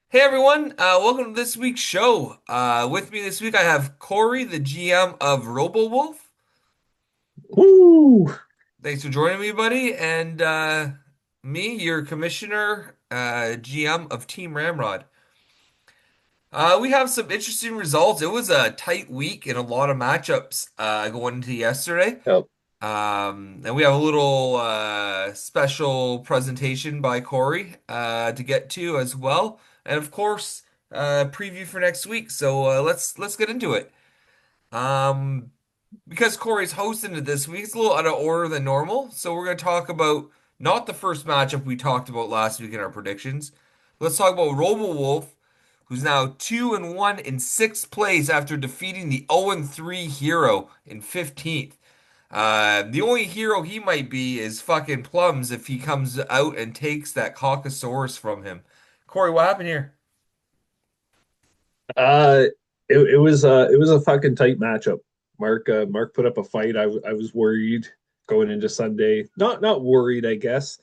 Hey everyone, welcome to this week's show. With me this week I have Corey, the GM of RoboWolf. Woo! Thanks for joining me, buddy. And me, your commissioner, GM of Team Ramrod. We have some interesting results. It was a tight week and a lot of matchups going into yesterday. Yep. And we have a little special presentation by Corey to get to as well, and of course, preview for next week. So let's get into it. Um, because Corey's hosting it this week, it's a little out of order than normal. So we're going to talk about not the first matchup we talked about last week in our predictions. Let's talk about RoboWolf, who's now 2-1 in sixth place after defeating the 0-3 Hero in 15th. The only hero he might be is fucking Plums if he comes out and takes that Caucasaurus from him. Corey, what happened here? Uh, it was a fucking tight matchup. Mark put up a fight. I was worried going into Sunday. Not worried, I guess.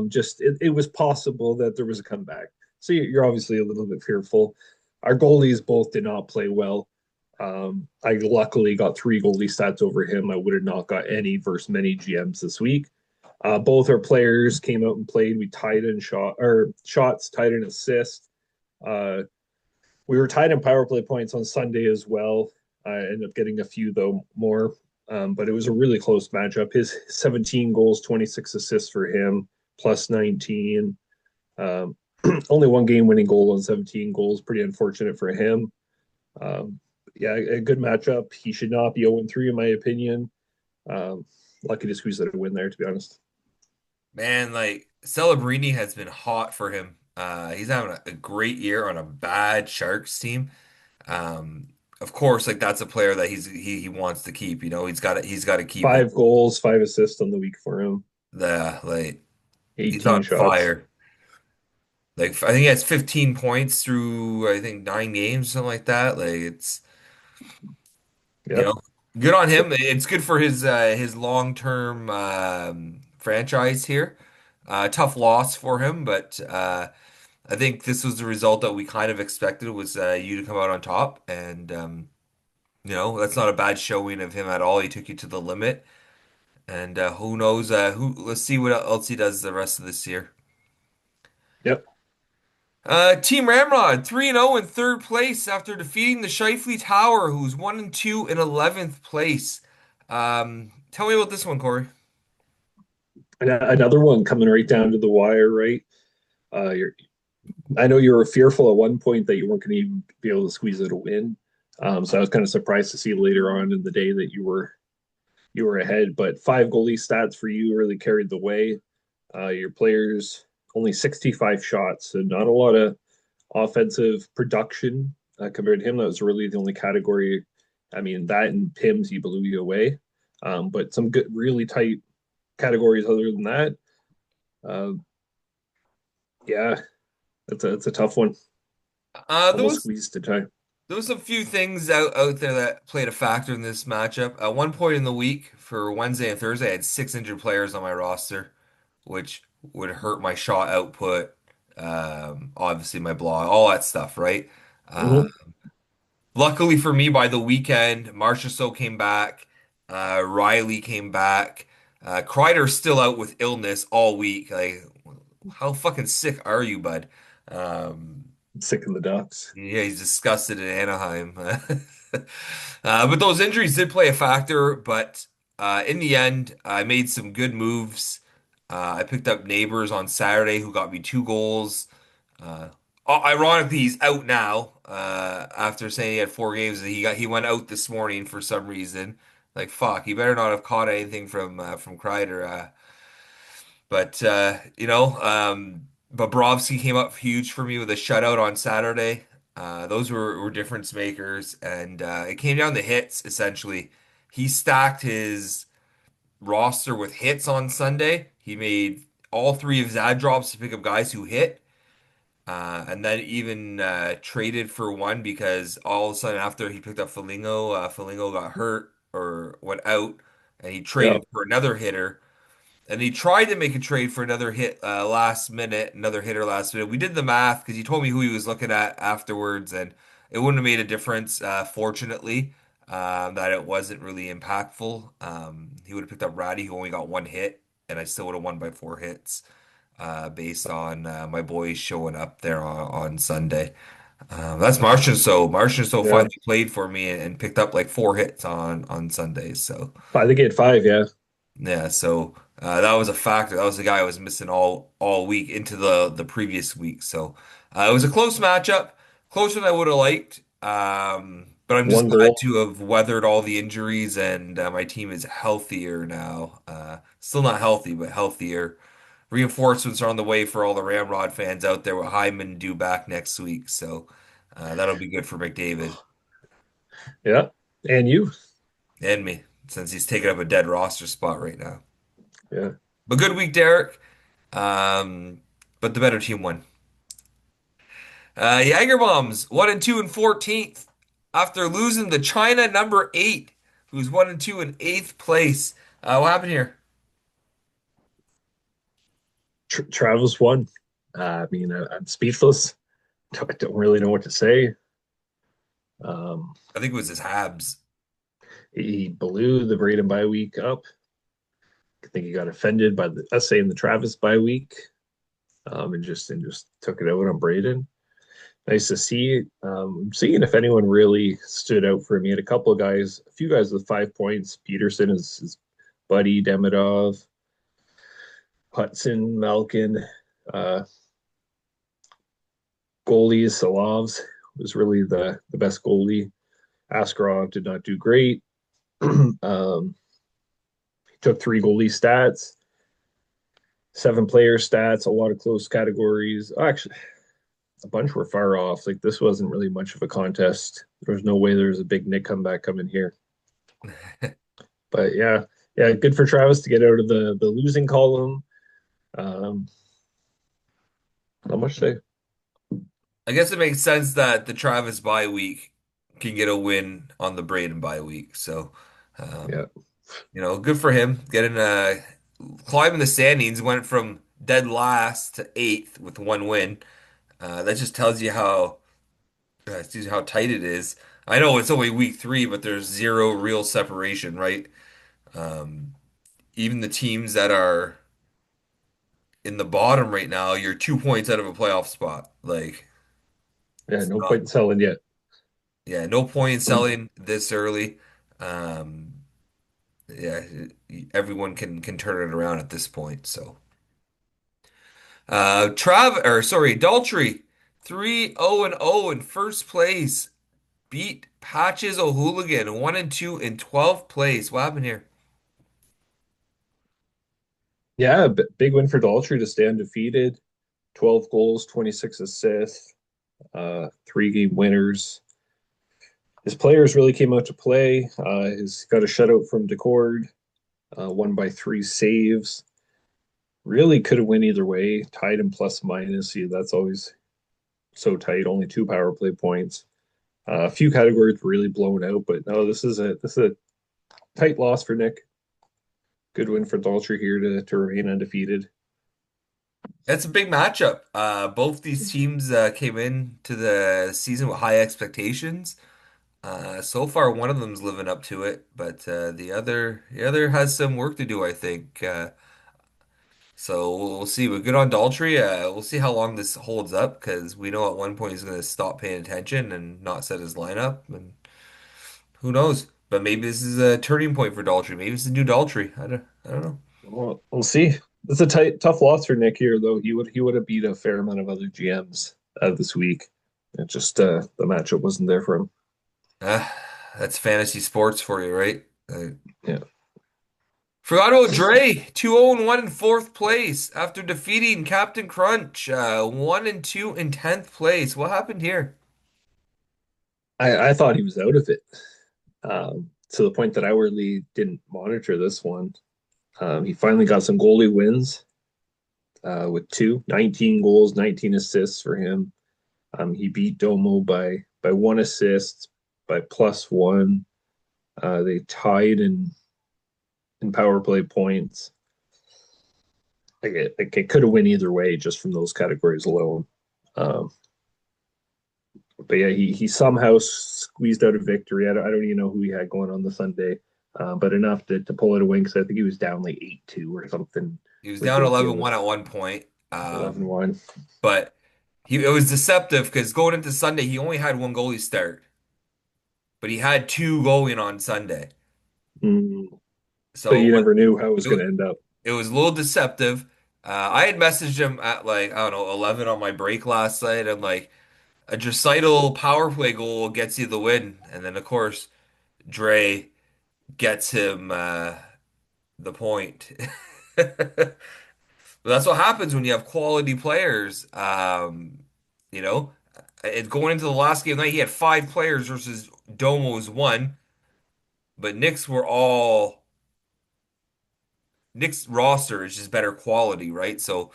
Just it was possible that there was a comeback. So you're obviously a little bit fearful. Our goalies both did not play well. I luckily got three goalie stats over him. I would have not got any versus many GMs this week. Both our players came out and played. We tied in shots, tied in assists. Uh, we were tied in power play points on Sunday as well. I ended up getting a few though more, but it was a really close matchup. His 17 goals, 26 assists for him, plus 19. Um, Only one game winning goal on 17 goals. Pretty unfortunate for him. Um, yeah, a good matchup. He should not be 0-3 in my opinion. Um, Lucky to squeeze out a win there, to be honest. Man, like Celebrini has been hot for him. He's having a great year on a bad Sharks team. Of course, like that's a player that he wants to keep. He's got to keep it. 5 goals, 5 assists on the week for him. The like he's 18 on shots. fire. Like I think he has 15 points through I think 9 games, something like that. Like it's you know Yep. good on him. It's good for his long-term franchise here. Tough loss for him, but I think this was the result that we kind of expected was you to come out on top, and that's not a bad showing of him at all. He took you to the limit, and who knows? Who? Let's see what else he does the rest of this year. Yep. Team Ramrod 3-0 in third place after defeating the Shifley Tower, who's 1-2 in 11th place. Tell me about this one, Corey. Another one coming right down to the wire, right? You're, I know you were fearful at one point that you weren't going to even be able to squeeze it a win. So I was kind of surprised to see later on in the day that you were ahead. But 5 goalie stats for you really carried the way. Your players only 65 shots, so not a lot of offensive production compared to him. That was really the only category. I mean, that and Pims, he blew you away. But some good, really tight categories other than that. Uh, yeah, that's a tough one. Uh, there Almost was squeezed to tie. there was a few things out there that played a factor in this matchup. At one point in the week for Wednesday and Thursday, I had 6 injured players on my roster, which would hurt my shot output, obviously my blog, all that stuff, right? Uh, Mm-hmm. Luckily for me, by the weekend, Marcia So came back, Riley came back, Kreider's still out with illness all week. Like, how fucking sick are you, bud? Um, Sick of the Ducks. yeah, he's disgusted in Anaheim. But those injuries did play a factor. But in the end, I made some good moves. I picked up Neighbors on Saturday, who got me 2 goals. Uh, Ironically, he's out now after saying he had 4 games. He went out this morning for some reason. Like fuck, he better not have caught anything from Kreider. Bobrovsky came up huge for me with a shutout on Saturday. Those were difference makers, and it came down to hits essentially. He stacked his roster with hits on Sunday. He made all three of his ad drops to pick up guys who hit, and then even traded for one because all of a sudden after he picked up Foligno got hurt or went out, and he Yeah. traded for another hitter. and he tried to make a trade for another hit last minute, another hitter last minute. We did the math because he told me who he was looking at afterwards, and it wouldn't have made a difference. Fortunately, that it wasn't really impactful. He would have picked up Ratty, who only got one hit, and I still would have won by 4 hits, based on my boys showing up there on Sunday. That's Martian. So Martian so Yeah, finally played for me and picked up like 4 hits on Sundays. So. I think he had five. Yeah, Yeah, so that was a factor. That was the guy I was missing all week into the previous week. So it was a close matchup, closer than I would have liked. But I'm just one glad goal. to have weathered all the injuries, and my team is healthier now. Still not healthy, but healthier. Reinforcements are on the way for all the Ramrod fans out there with Hyman due back next week. So that'll be good for McDavid Yeah, and you. and me, since he's taking up a dead roster spot right now. Yeah, But good week, Derek. Um, but the better team won. Jager Bombs 1-2 in 14th after losing to China number 8, who's 1-2 in 8th place. What happened here? Travis won. I mean, I'm speechless. I don't really know what to say. Um, I think it was his Habs. he blew the Braden bye week up. I think he got offended by us saying the Travis bye week, and just took it out on Braden. Nice to see. Seeing if anyone really stood out for me. Had a couple of guys, a few guys with 5 points. Peterson is his buddy, Demidov, Hudson, Malkin, uh, goalie Salovs was really the best goalie. Askarov did not do great. He took three goalie stats, seven player stats, a lot of close categories. Actually, a bunch were far off. Like this wasn't really much of a contest. There was no way there was a big Nick comeback coming here. But yeah, yeah, good for Travis to get out of the losing column. Um, not much to say. I guess it makes sense that the Travis bye week can get a win on the Braden bye week. So, Yeah, um, good for him getting climbing the standings. Went from dead last to 8th with one win. That just tells you how tight it is. I know it's only week 3, but there's zero real separation, right? Um, Even the teams that are in the bottom right now, you're 2 points out of a playoff spot. Like, yeah, it's no not, point in selling yet. yeah, no point in selling this early. Um, yeah, everyone can turn it around at this point. So, Daltrey, 3-0-0 in first place. Beat Patches O'Hooligan 1-2 in 12th place. What happened here? Yeah, big win for Daltrey to stay undefeated. 12 goals, 26 assists, 3 game winners. His players really came out to play. He's got a shutout from Decord, won by 3 saves. Really could have went either way. Tied in plus minus. Yeah, that's always so tight. Only 2 power play points. A few categories were really blown out, but no, this is a tight loss for Nick. Good win for Daltrey here to remain undefeated. That's a big matchup. Both these teams came into the season with high expectations. So far, one of them's living up to it, but the other has some work to do, I think. So we'll see. We're good on Daltrey. We'll see how long this holds up because we know at one point he's going to stop paying attention and not set his lineup, and who knows? But maybe this is a turning point for Daltrey. Maybe it's a new Daltrey. I don't know. Well, we'll see. It's a tough loss for Nick here, though. He would have beat a fair amount of other GMs this week. It just the matchup wasn't there for him. Uh, that's fantasy sports for you, right? Yeah, Forgot about Dre, 2-0-1 in fourth place after defeating Captain Crunch, 1-2 in 10th place. What happened here? I thought he was out of it to the point that I really didn't monitor this one. He finally got some goalie wins with 19 goals, 19 assists for him. He beat Domo by 1 assist, by +1. They tied in power play points. it could have went either way just from those categories alone. Um, but yeah, he somehow squeezed out a victory. I don't even know who he had going on the Sunday, but enough to pull it away because I think he was down like 8-2 or something He was down 11-1 ridiculous. at one point. 11-1. But it was deceptive because going into Sunday, he only had one goalie start, but he had two going on Sunday. Mm. So So you never knew how it was it, going wa- to end up. it was a little deceptive. I had messaged him at like, I don't know, 11 on my break last night. I'm like, a Draisaitl power play goal gets you the win. And then, of course, Dre gets him the point. That's what happens when you have quality players. You know, going into the last game night, he had five players versus Domo's one, but Nick's roster is just better quality, right? So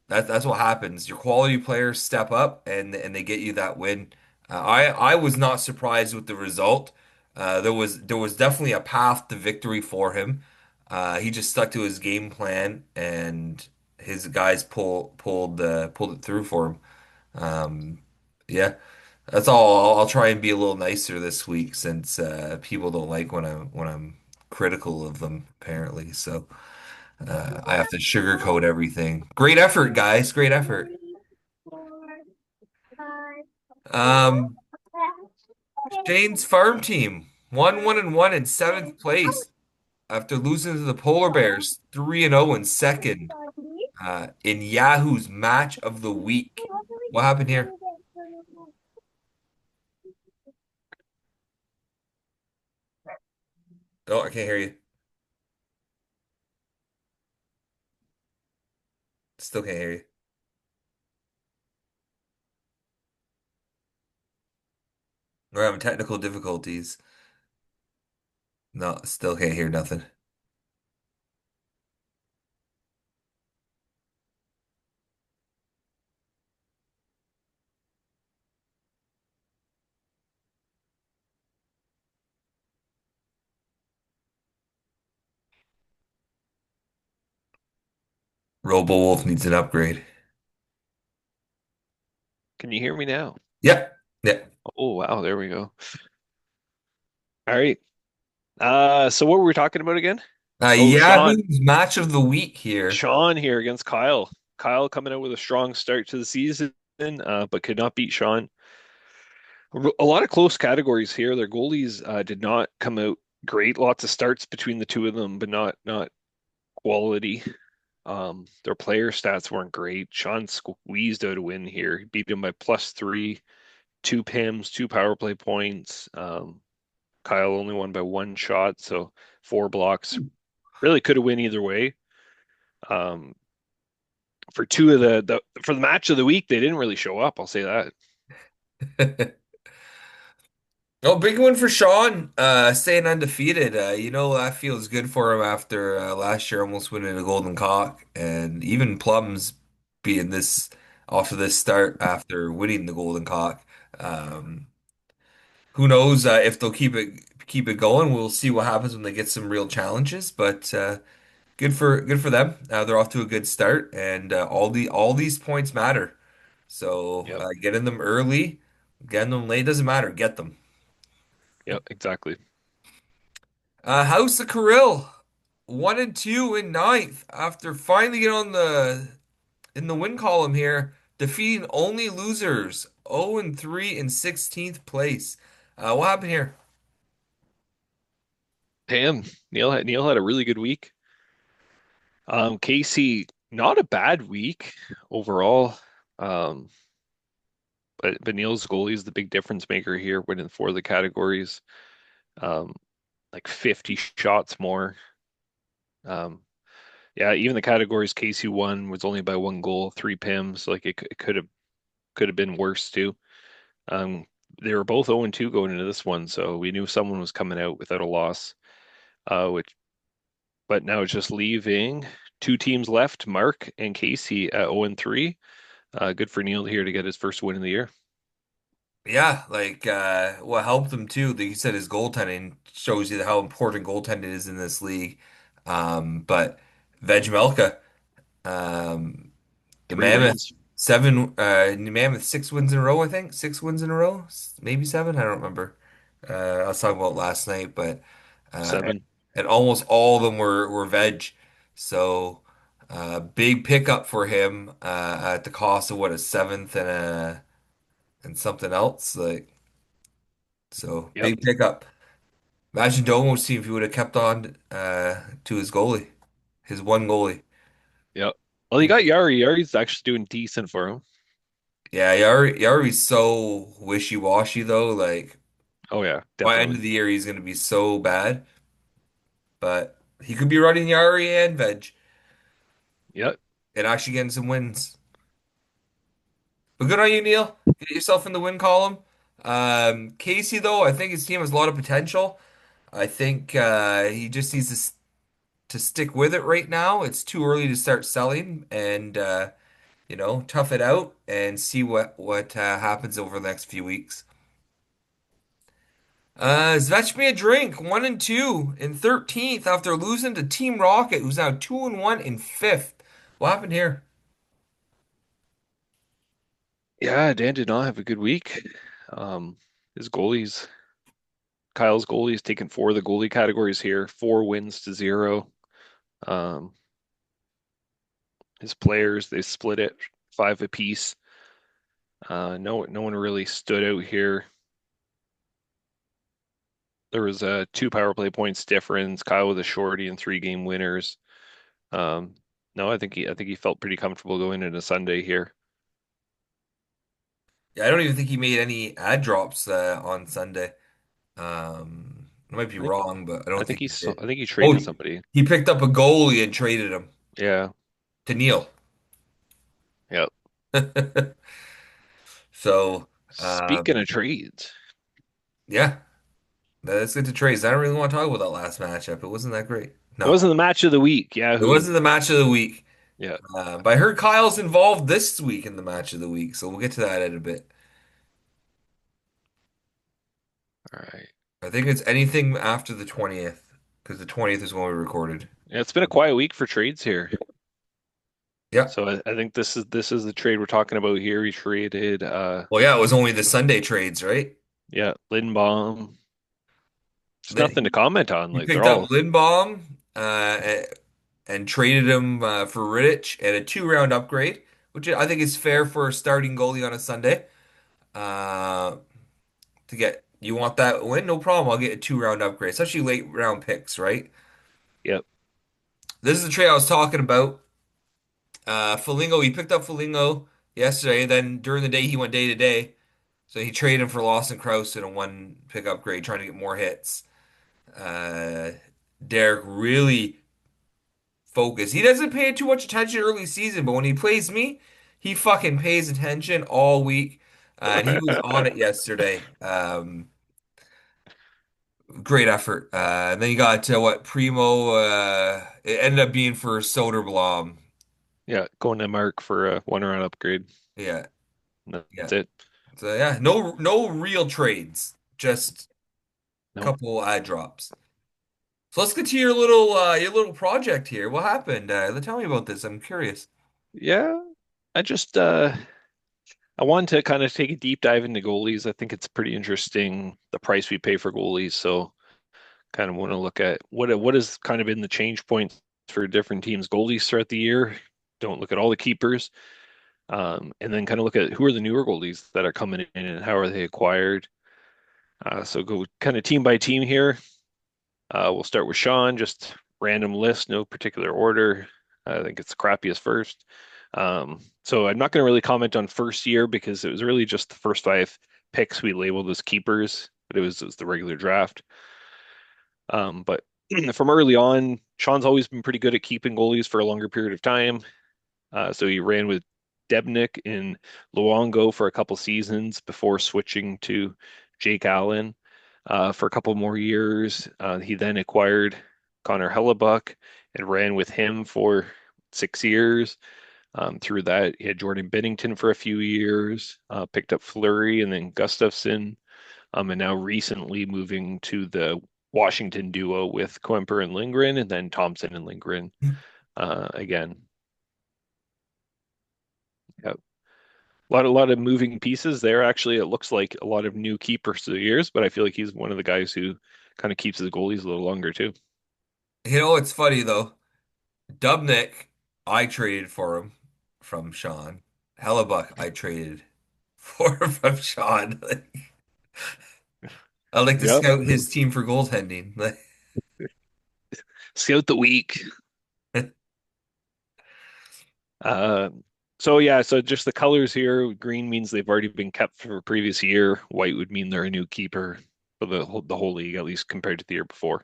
that's what happens. Your quality players step up and they get you that win. I was not surprised with the result. There was definitely a path to victory for him. He just stuck to his game plan and his guys pulled it through for him. Um, yeah, that's all. I'll try and be a little nicer this week since people don't like when I'm critical of them apparently. So. I have to sugarcoat everything. Great effort, guys. Great effort. Um, Shane's farm team won 1-1 in seventh place after losing to the Polar Bears 3-0 in second in Yahoo's match of the week. What happened here? Oh, I can't hear you. Still can't hear you. We're having technical difficulties. No, still can't hear nothing. Robo Wolf needs an upgrade. Can you hear me now? Yep. Yep. Oh, wow, there we go. All right. So what were we talking about again? Oh, Yahoo's match of the week here. Sean here against Kyle. Kyle coming out with a strong start to the season, but could not beat Sean. A lot of close categories here. Their goalies did not come out great. Lots of starts between the two of them, but not quality. Their player stats weren't great. Sean squeezed out a win here. He beat him by +3, two PIMs, two power play points. Kyle only won by one shot, so four blocks. Really could have win either way. Um, for two of for the match of the week, they didn't really show up. I'll say that. Oh, big one for Sean, staying undefeated. That feels good for him after last year almost winning a Golden Cock, and even Plums being this off to this start after winning the Golden Cock. Um, who knows if they'll keep it going? We'll see what happens when they get some real challenges. But good for them. They're off to a good start, and all these points matter. So Yep. getting them early, getting them late doesn't matter. Get them. Yep. Exactly. House of Kirill, 1-2 in ninth after finally getting on the win column here, defeating only losers 0-3 in 16th place. What happened here? Damn. Neil had a really good week. Casey, not a bad week overall. Um, but Neil's goalie is the big difference maker here, winning four of the categories. Um, like 50 shots more. Um, yeah, even the categories Casey won was only by one goal, three PIMs. Like it could have been worse too. Um, they were both 0-2 going into this one, so we knew someone was coming out without a loss. Which, but now it's just leaving two teams left, Mark and Casey at 0-3. Good for Neil here to get his first win of the year. Yeah, like what helped him too, like you said, his goaltending shows you how important goaltending is in this league. But Veg Melka. Um, the Three Mammoth wins. New Mammoth 6 wins in a row, I think. 6 wins in a row, maybe seven. I don't remember. I was talking about last night, but uh, 7. and almost all of them were veg. So big pickup for him at the cost of what a seventh and something else. Like so, Yep. big pickup. Imagine Domo's team if he would have kept on to his goalie, his one goalie. Yep. Well, you got Yari. Yari's actually doing decent for him. Yeah, Yari's so wishy-washy though. Like Oh yeah, by end definitely. of the year, he's gonna be so bad. But he could be running Yari and veg Yep. and actually getting some wins. But good on you, Neil. Get yourself in the win column. Casey though, I think his team has a lot of potential. I think he just needs to stick with it right now. It's too early to start selling and tough it out and see what happens over the next few weeks. Zvech me a drink, 1-2 in 13th after losing to Team Rocket, who's now 2-1 in fifth. What happened here? Yeah, Dan did not have a good week. Um, his goalies, Kyle's goalies taken 4 of the goalie categories here, 4 wins to 0. Um, his players, they split it 5 apiece. No one really stood out here. There was a 2 power play points difference. Kyle with a shorty and 3 game winners. Um, no, I think he felt pretty comfortable going into Sunday here. Yeah, I don't even think he made any ad drops on Sunday. I might be I think wrong, but I I don't think think he he saw, did. I think he Oh, traded somebody. he picked up a goalie and traded him Yeah. to Neil. Yep. So, Speaking um, of trades, yeah, that's good to trace. I don't really want to talk about that last matchup. It wasn't that great. it No, wasn't the match of the week. it Yahoo. wasn't the match of the week. Yeah. But I heard Kyle's involved this week in the match of the week, so we'll get to that in a bit. All right. I think it's anything after the 20th, because the 20th is when we recorded. Yeah, it's been a quiet week for trades here. Yeah. So I think this is the trade we're talking about here. He traded Well, yeah, it was only the Sunday trades, right? yeah, Lindbaum. Just Then nothing to comment on. he Like they're picked up all Lindbaum and traded him for Rittich and a two-round upgrade, which I think is fair for a starting goalie on a Sunday. Uh, you want that win? No problem. I'll get a two-round upgrade, especially late round picks, right? yep, This is the trade I was talking about. Foligno, he picked up Foligno yesterday. Then during the day, he went day to day. So he traded him for Lawson Krause in a one pick upgrade, trying to get more hits. Uh, Derek really focused. He doesn't pay too much attention early season, but when he plays me, he fucking pays attention all week. And he was on it yesterday. Great effort. And then you got what Primo. It ended up being for Soderblom. yeah, going to Mark for a 1 round upgrade. Yeah, That's yeah. it. So yeah, no real trades, just a No. couple ad drops. So let's get to your little project here. What happened? Tell me about this. I'm curious. Yeah, I just I wanted to kind of take a deep dive into goalies. I think it's pretty interesting the price we pay for goalies. So kind of want to look at what has kind of been the change points for different teams' goalies throughout the year. Don't look at all the keepers, and then kind of look at who are the newer goalies that are coming in and how are they acquired. So go kind of team by team here. We'll start with Sean, just random list, no particular order. I think it's crappiest first. So I'm not going to really comment on first year because it was really just the first 5 picks we labeled as keepers, but it was the regular draft. But from early on, Sean's always been pretty good at keeping goalies for a longer period of time. So he ran with Debnick in Luongo for a couple seasons before switching to Jake Allen for a couple more years. He then acquired Connor Hellebuck and ran with him for 6 years. Through that, he had Jordan Bennington for a few years, picked up Fleury and then Gustafson, and now recently moving to the Washington duo with Kemper and Lindgren, and then Thompson and Lindgren again. Yeah. A lot of moving pieces there. Actually, it looks like a lot of new keepers through the years, but I feel like he's one of the guys who kind of keeps his goalies a little longer too. You know, it's funny though. Dubnik, I traded for him from Sean. Hellebuck, I traded for from Sean. I like to Yep. scout his team for goaltending. Scout the week. Uh, so yeah, so just the colors here. Green means they've already been kept for a previous year. White would mean they're a new keeper for the whole league, at least compared to the year before.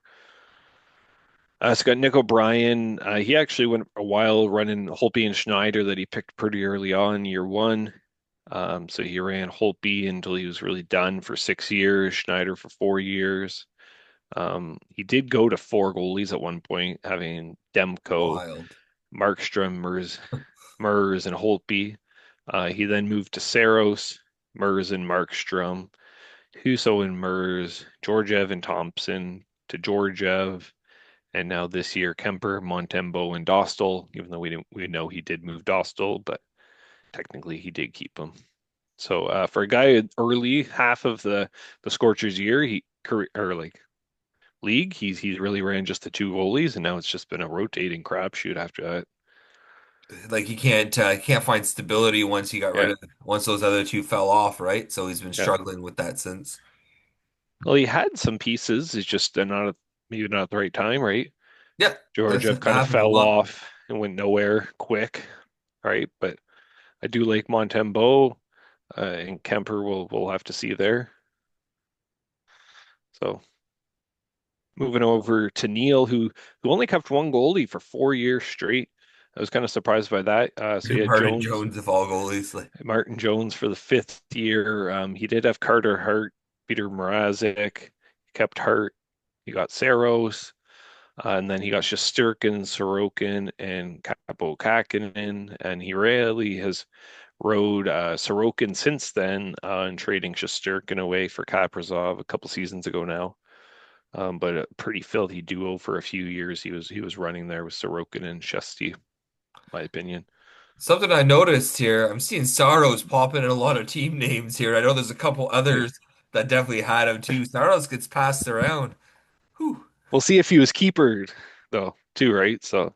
It's got Nick O'Brien. He actually went a while running Holtby and Schneider that he picked pretty early on, year one. So he ran Holtby until he was really done for 6 years, Schneider for 4 years. He did go to four goalies at one point, having Demko, Wild. Markstrom, Mers, and Holtby. He then moved to Saros, Mers and Markstrom, Huso and Mers, Georgiev and Thompson to Georgiev, and now this year Kemper, Montembeault, and Dostal. Even though we know he did move Dostal, but technically he did keep him. So for a guy early half of the Scorchers year, he career or like league, he's really ran just the two goalies, and now it's just been a rotating crapshoot after that. Like he can't find stability once he got rid Yeah, of once those other two fell off, right? So he's been yeah. struggling with that since. Well, he had some pieces. It's just not maybe not at the right time, right? Yeah, Georgiev that kind of happens a fell lot. off and went nowhere quick, right? But I do like Montembeault, and Kemper. We'll have to see there. So moving over to Neil, who only kept one goalie for 4 years straight. I was kind of surprised by that. So he had Martin Jones, Jones of all goalies. Like, Martin Jones for the fifth year. He did have Carter Hart, Peter Mrazek. He kept Hart. He got Saros. And then he got Shesterkin, Sorokin, and Capo Kakinen, and he really has rode Sorokin since then, and trading Shesterkin away for Kaprizov a couple seasons ago now. But a pretty filthy duo for a few years. He was running there with Sorokin and Shesty, in my opinion. something I noticed here, I'm seeing Saros popping in a lot of team names here. I know there's a couple others that definitely had him too. Saros gets passed around. Whew. We'll see if he was keeper though, too, right? So, all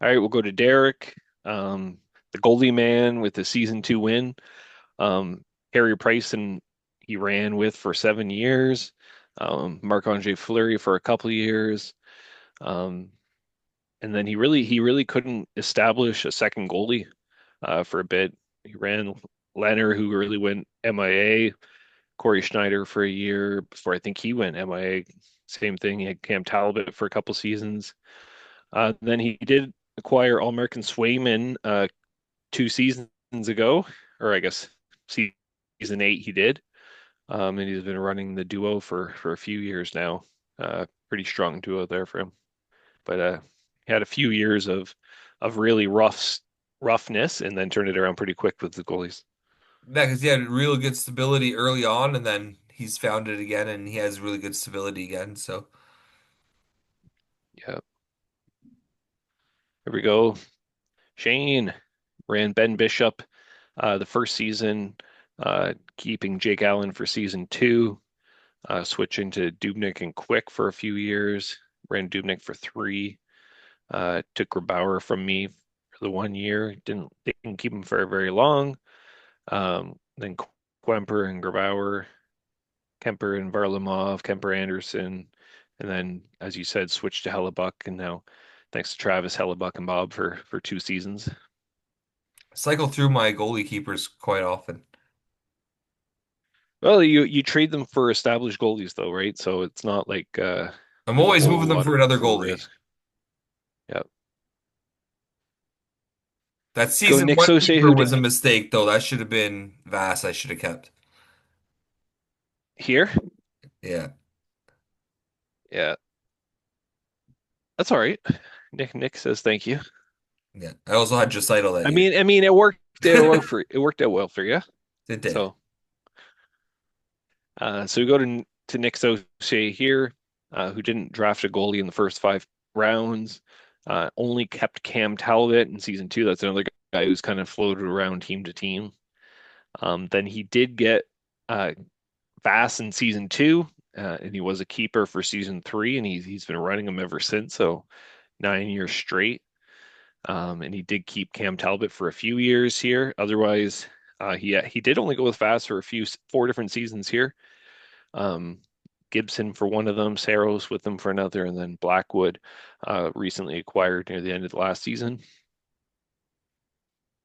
right, we'll go to Derek, the goalie man with the season 2 win. Harry Price and he ran with for 7 years. Marc-Andre Fleury for a couple of years. Um, and then he really couldn't establish a second goalie for a bit. He ran Leonard, who really went MIA, Corey Schneider for a year before I think he went MIA. Same thing. He had Cam Talbot for a couple seasons. Then he did acquire All-American Swayman 2 seasons ago, or I guess season 8 he did. And he's been running the duo for a few years now. Pretty strong duo there for him. But he had a few years of really roughness, and then turned it around pretty quick with the goalies. Yeah, because he had real good stability early on, and then he's found it again, and he has really good stability again. So Yeah, here we go. Shane ran Ben Bishop the first season, keeping Jake Allen for season 2, switching to Dubnik and Quick for a few years. Ran Dubnik for 3. Took Grabauer from me for the 1 year. Didn't keep him for very long. Then Kemper and Grabauer, Kemper and Varlamov, Kemper Anderson, and then, as you said, switched to Hellebuck, and now thanks to Travis Hellebuck and Bob for 2 seasons. cycle through my goalie keepers quite often. Well, you trade them for established goalies though, right? So it's not like I'm there's a always moving whole them lot for another of goalie. risk. Yeah. That Go season Nick one Sose, keeper who was did a mistake, though. That should have been Vass. I should have kept. here. Yeah, Yeah, that's all right. Nick says thank you. yeah. I also had Draisaitl that I year. mean, I mean, it worked out well for you. It did. So, so we go to Nick Sose here, who didn't draft a goalie in the first 5 rounds. Only kept Cam Talbot in season 2. That's another guy who's kind of floated around team to team. Then he did get uh, Vass in season two, and he was a keeper for season three, and he's been running him ever since. So 9 years straight. And he did keep Cam Talbot for a few years here. Otherwise, he did only go with Vass for 4 different seasons here. Um, Gibson for one of them, Saros with them for another, and then Blackwood recently acquired near the end of the last season.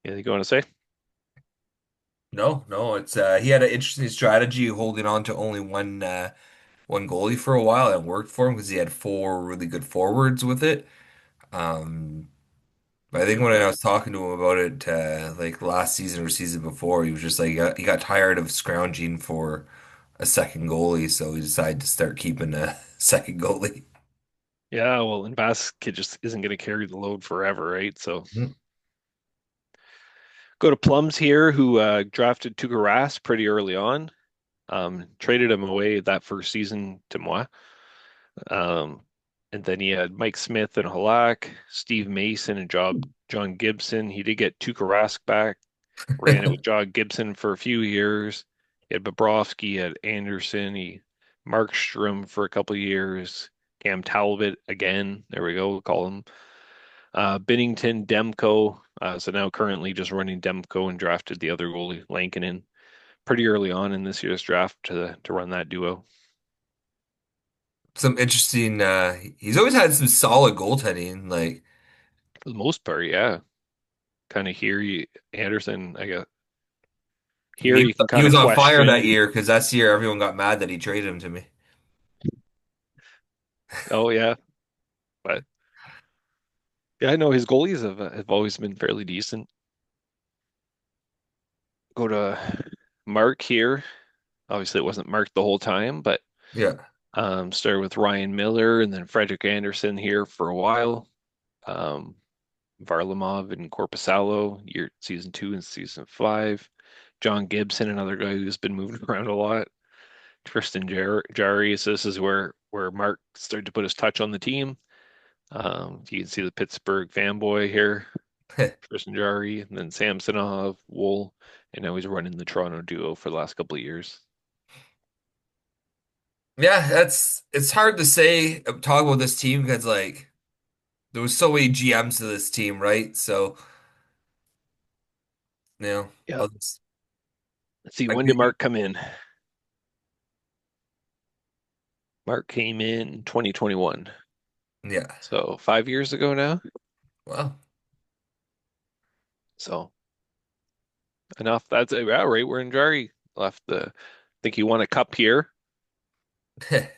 Anything you want to say? No, no, it's he had an interesting strategy holding on to only one goalie for a while. It worked for him because he had four really good forwards with it. Um, but I think when I Yeah. was talking to him about it, like last season or season before, he was just like he got tired of scrounging for a second goalie, so he decided to start keeping a second goalie. Yeah, well, and Basket just isn't going to carry the load forever, right? So Mhm. go to Plums here, who drafted Tuukka Rask pretty early on. Traded him away that first season to moi. Um, and then he had Mike Smith and Halak, Steve Mason and John Gibson. He did get Tuukka Rask back, ran it with John Gibson for a few years. He had Bobrovsky, he had Anderson, he Markstrom for a couple of years, Cam Talbot again. There we go, we'll call him. Binnington, Demko. So now currently just running Demko and drafted the other goalie, Lankinen, pretty early on in this year's draft to run that duo. Some interesting. He's always had some solid goaltending. Like For the most part, yeah. Kind of here, Anderson, I guess. Here you can he kind of was on fire that question, year because that's the year everyone got mad that he traded him to me. oh yeah, but yeah, I know his goalies have always been fairly decent. Go to Mark here. Obviously, it wasn't Mark the whole time, but Yeah. started with Ryan Miller and then Frederick Anderson here for a while. Um, Varlamov and Korpisalo, season two and season five. John Gibson, another guy who's been moving around a lot. Tristan Jarry. So this is where Mark started to put his touch on the team. You can see the Pittsburgh fanboy here, Tristan Jarry, and then Samsonov, Wool, and now he's running the Toronto duo for the last couple of years. Yeah, that's it's hard to say talk about this team because like there was so many GMs to this team, right? So, you know, Yeah. I'll just, Let's see, I when did could, Mark come in? Mark came in 2021. yeah. So 5 years ago now. Well, So enough. That's it. Yeah, right. We're in Jari left I think he won a cup here, he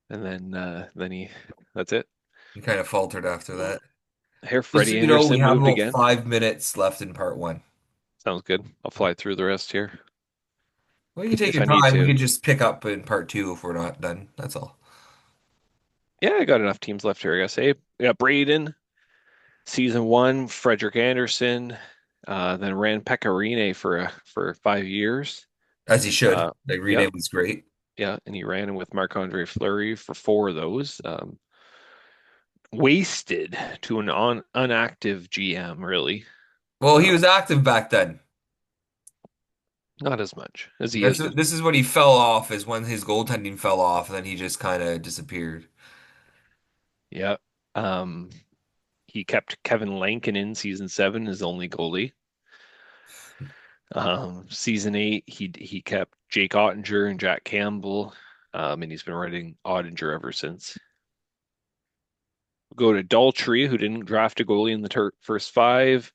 and then that's it. kind of faltered after that. Here, Just so Freddie you know, we Anderson have moved about again. 5 minutes left in part one. Sounds good. I'll fly through the rest here Well, you can take if your I need time. We to. could just pick up in part two if we're not done. That's all. Yeah, I got enough teams left here, I guess. Hey, we got Braden, season one, Frederick Anderson, then ran Pecorine for 5 years. As he should. Like Yep, rename was great. yeah, and he ran with Marc-Andre Fleury for 4 of those. Wasted to an unactive GM, really. Well, he Um, was active back then. Not as much as he That's is. this is when he fell off, is when his goaltending fell off, and then he just kind of disappeared. Yeah. Um, he kept Kevin Lankin in season seven, his only goalie. Season eight, he kept Jake Ottinger and Jack Campbell, and he's been writing Ottinger ever since. Go to Daltrey, who didn't draft a goalie in the first five.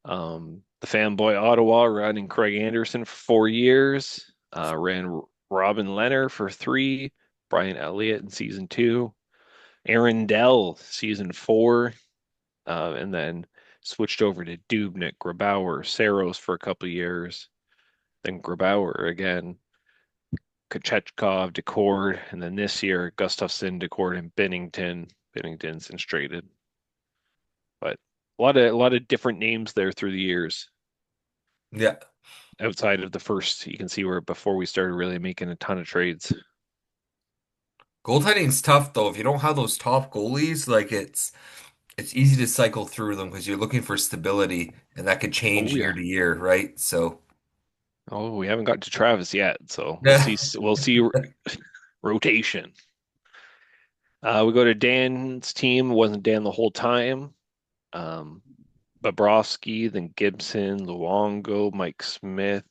The fanboy Ottawa running Craig Anderson for 4 years. Ran Robin Leonard for three. Brian Elliott in season two. Aaron Dell season four, and then switched over to Dubnik, Grabauer, Saros for a couple of years. Then Grabauer again, Kochetkov, Decord, and then this year Gustafsson, Decord, and Bennington. Bennington's since traded, but a lot of different names there through the years. Yeah. Outside of the first, you can see where before we started really making a ton of trades. Goaltending's tough though. If you don't have those top goalies, like it's easy to cycle through them because you're looking for stability, and that could Oh change year yeah. to year, right? So, Oh, we haven't got to Travis yet, so we'll yeah. see. We'll see rotation. We go to Dan's team. Wasn't Dan the whole time? Um, Bobrovsky, then Gibson, Luongo, Mike Smith,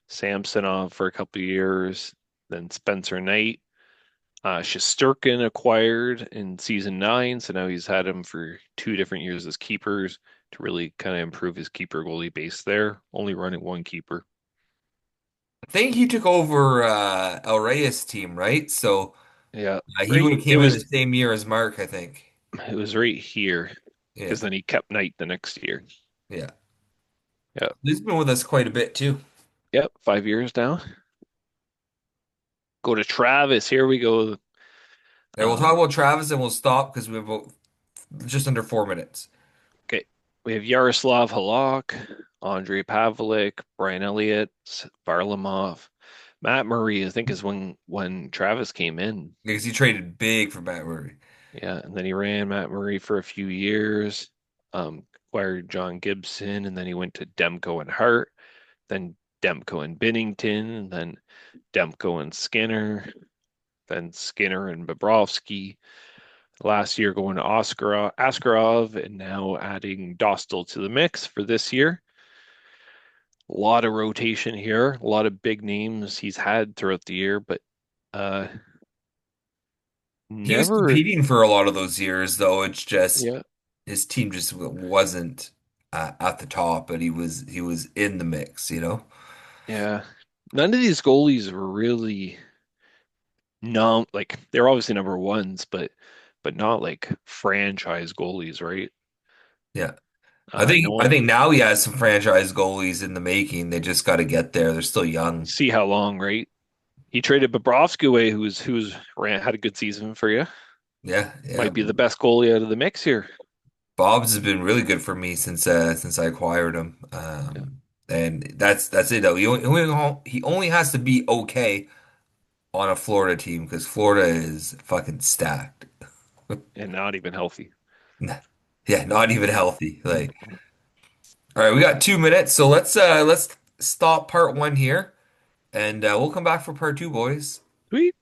Samsonov for a couple of years, then Spencer Knight. Shesterkin acquired in season 9, so now he's had him for 2 different years as keepers to really kind of improve his keeper goalie base there, only running one keeper. I think he took over El Reyes' team, right? So Yeah, he would right. have came in the same year as Mark, I think. It was right here Yeah, because then he kept Knight the next year. yeah. Yeah, He's been with us quite a bit too. yep, 5 years now. Go to Travis. Here we go. And we'll talk Um, about Travis and we'll stop because we have about just under 4 minutes. okay, we have Yaroslav Halak, Andrei Pavlik, Brian Elliott, Varlamov, Matt Murray. I think is when Travis came in. Because he traded big for Matt Murray. Yeah, and then he ran Matt Murray for a few years. Acquired John Gibson, and then he went to Demko and Hart, then Demko and Binnington, and then Demko and Skinner, then Skinner and Bobrovsky. Last year going to Askarov, and now adding Dostal to the mix for this year. A lot of rotation here, a lot of big names he's had throughout the year, but uh He was never, competing for a lot of those years, though. It's just yeah, his team just wasn't at the top, but he was in the mix, you know? yeah. None of these goalies were really like they're obviously number ones, but not like franchise goalies, right? Yeah. I think No I one think now he has some franchise goalies in the making. They just got to get there. They're still young. see how long, right? He traded Bobrovsky away, who's had a good season for you. Yeah, yeah. Might be the best goalie out of the mix here. Bob's has been really good for me since I acquired him. Yeah. And that's it though. He only has to be okay on a Florida team because Florida is fucking stacked. And not even healthy. Yeah, not even healthy. Like, all right, we got 2 minutes, so let's stop part one here, and we'll come back for part two, boys. Sweet.